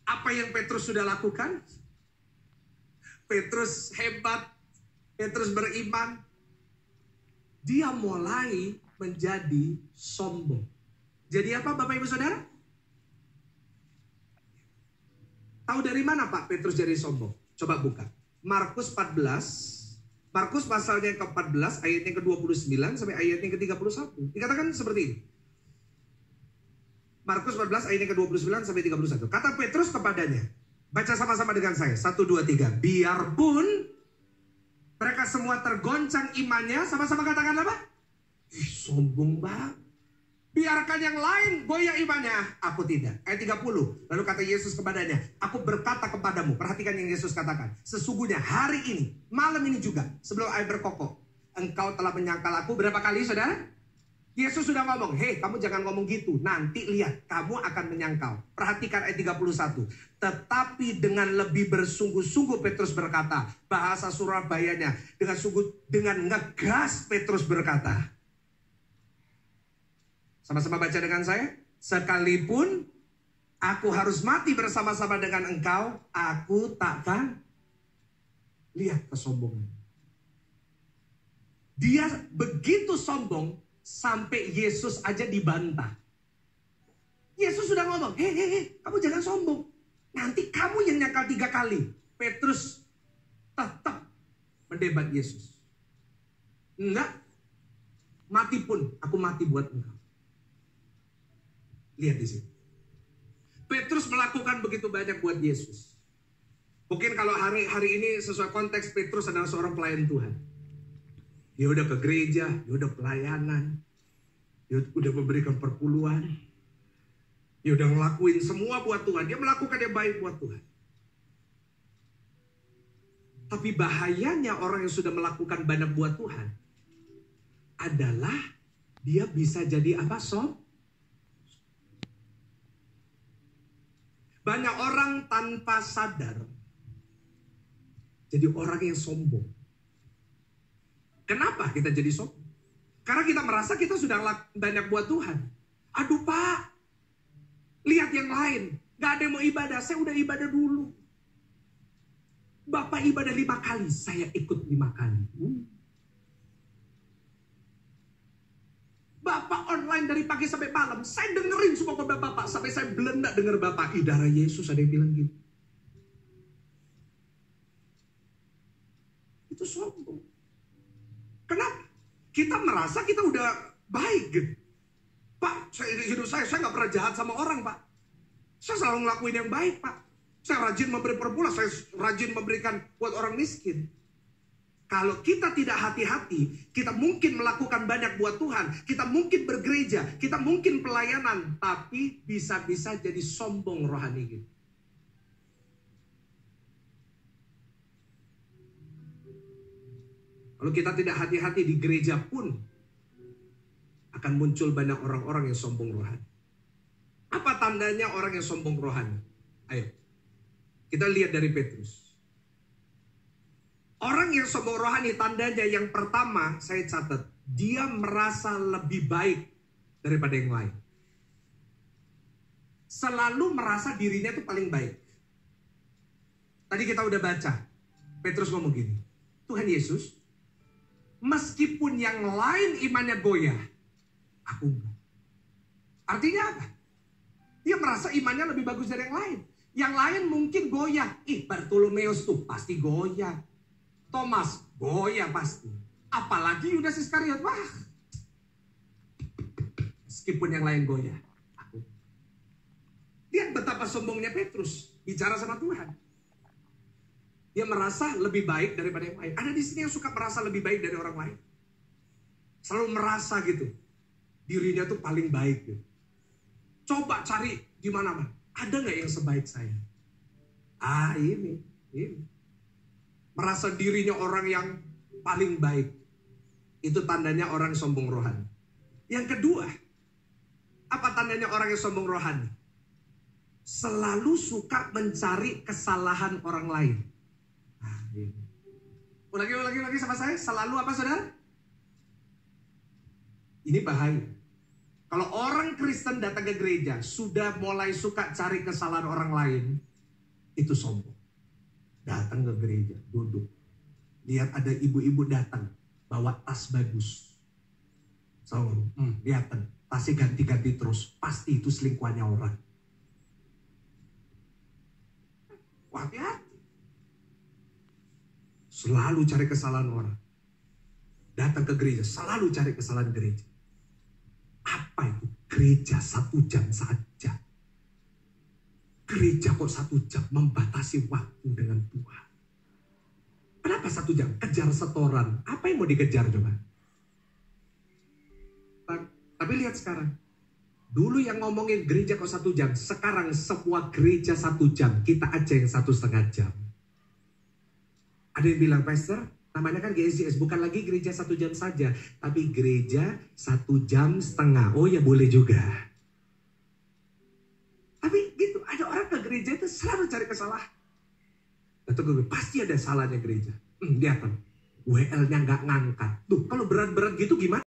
Apa yang Petrus sudah lakukan? Petrus hebat, Petrus beriman. Dia mulai menjadi sombong. Jadi apa Bapak Ibu Saudara? Tahu dari mana Pak Petrus jadi sombong? Coba buka. Markus 14. Markus pasalnya ke-14 ayatnya ke-29 sampai ayatnya ke-31. Dikatakan seperti ini. Markus 14 ayatnya ke-29 sampai 31. Kata Petrus kepadanya. Baca sama-sama dengan saya. 1, 2, 3. Biarpun mereka semua tergoncang imannya. Sama-sama katakan apa? Sombong banget. Biarkan yang lain goyah imannya, aku tidak. Ayat 30. Lalu kata Yesus kepadanya, aku berkata kepadamu. Perhatikan yang Yesus katakan. Sesungguhnya hari ini, malam ini juga, sebelum air berkokok, engkau telah menyangkal aku berapa kali saudara? Yesus sudah ngomong, hei kamu jangan ngomong gitu. Nanti lihat, kamu akan menyangkal. Perhatikan ayat 31. Tetapi dengan lebih bersungguh-sungguh Petrus berkata. Bahasa Surabayanya. Dengan ngegas Petrus berkata. Sama-sama baca dengan saya. Sekalipun aku harus mati bersama-sama dengan engkau, aku takkan lihat kesombongan. Dia begitu sombong sampai Yesus aja dibantah. Yesus sudah ngomong, hei, kamu jangan sombong. Nanti kamu yang nyangkal 3 kali. Petrus tetap mendebat Yesus. Enggak, mati pun aku mati buat engkau. Lihat di sini. Petrus melakukan begitu banyak buat Yesus. Mungkin kalau hari ini sesuai konteks, Petrus adalah seorang pelayan Tuhan. Dia udah ke gereja, dia udah pelayanan, dia udah memberikan perpuluhan, dia udah ngelakuin semua buat Tuhan. Dia melakukan yang baik buat Tuhan. Tapi bahayanya orang yang sudah melakukan banyak buat Tuhan adalah dia bisa jadi apa? Banyak orang tanpa sadar jadi orang yang sombong. Kenapa kita jadi sombong? Karena kita merasa kita sudah banyak buat Tuhan. Aduh Pak, lihat yang lain. Gak ada yang mau ibadah, saya udah ibadah dulu. Bapak ibadah 5 kali, saya ikut 5 kali. Bapak online dari pagi sampai malam. Saya dengerin semua khotbah Bapak. Sampai saya belenda denger Bapak. Darah Yesus ada yang bilang gitu. Itu sombong. Kenapa? Kita merasa kita udah baik gitu. Pak, hidup saya gak pernah jahat sama orang Pak. Saya selalu ngelakuin yang baik Pak. Saya rajin memberi perpuluhan. Saya rajin memberikan buat orang miskin. Kalau kita tidak hati-hati, kita mungkin melakukan banyak buat Tuhan. Kita mungkin bergereja, kita mungkin pelayanan. Tapi bisa-bisa jadi sombong rohani gitu. Kalau kita tidak hati-hati di gereja pun, akan muncul banyak orang-orang yang sombong rohani. Apa tandanya orang yang sombong rohani? Ayo, kita lihat dari Petrus. Orang yang sombong rohani tandanya yang pertama saya catat. Dia merasa lebih baik daripada yang lain. Selalu merasa dirinya itu paling baik. Tadi kita udah baca. Petrus ngomong gini. Tuhan Yesus, meskipun yang lain imannya goyah, aku enggak. Artinya apa? Dia merasa imannya lebih bagus dari yang lain. Yang lain mungkin goyah. Bartolomeus tuh pasti goyah. Thomas goyah pasti. Apalagi Yudas Iskariot. Wah. Meskipun yang lain goyah, aku. Lihat betapa sombongnya Petrus bicara sama Tuhan. Dia merasa lebih baik daripada yang lain. Ada di sini yang suka merasa lebih baik dari orang lain. Selalu merasa gitu. Dirinya tuh paling baik gitu. Coba cari di mana-mana. Ada nggak yang sebaik saya? Ini. Merasa dirinya orang yang paling baik. Itu tandanya orang sombong rohani. Yang kedua, apa tandanya orang yang sombong rohani? Selalu suka mencari kesalahan orang lain. Ulangi sama saya. Selalu apa saudara? Ini bahaya. Kalau orang Kristen datang ke gereja, sudah mulai suka cari kesalahan orang lain, Itu sombong. Datang ke gereja, duduk. Lihat ada ibu-ibu datang, bawa tas bagus. Sombong, lihat tasnya ganti-ganti terus. Pasti itu selingkuhannya orang. Wah, hati-hati. Selalu cari kesalahan orang. Datang ke gereja, selalu cari kesalahan gereja. Apa itu? Gereja 1 jam saja. Gereja kok 1 jam membatasi waktu dengan Tuhan. Kenapa 1 jam? Kejar setoran. Apa yang mau dikejar coba? Tapi lihat sekarang. Dulu yang ngomongin gereja kok 1 jam. Sekarang semua gereja 1 jam. Kita aja yang 1,5 jam. Ada yang bilang, Pastor, namanya kan GSJS. Bukan lagi gereja 1 jam saja. Tapi gereja 1,5 jam. Oh ya boleh juga. Tapi gitu. Ada orang ke gereja itu selalu cari kesalahan. Pasti ada salahnya gereja. Lihat kan. WL-nya nggak ngangkat. Tuh kalau berat-berat gitu gimana?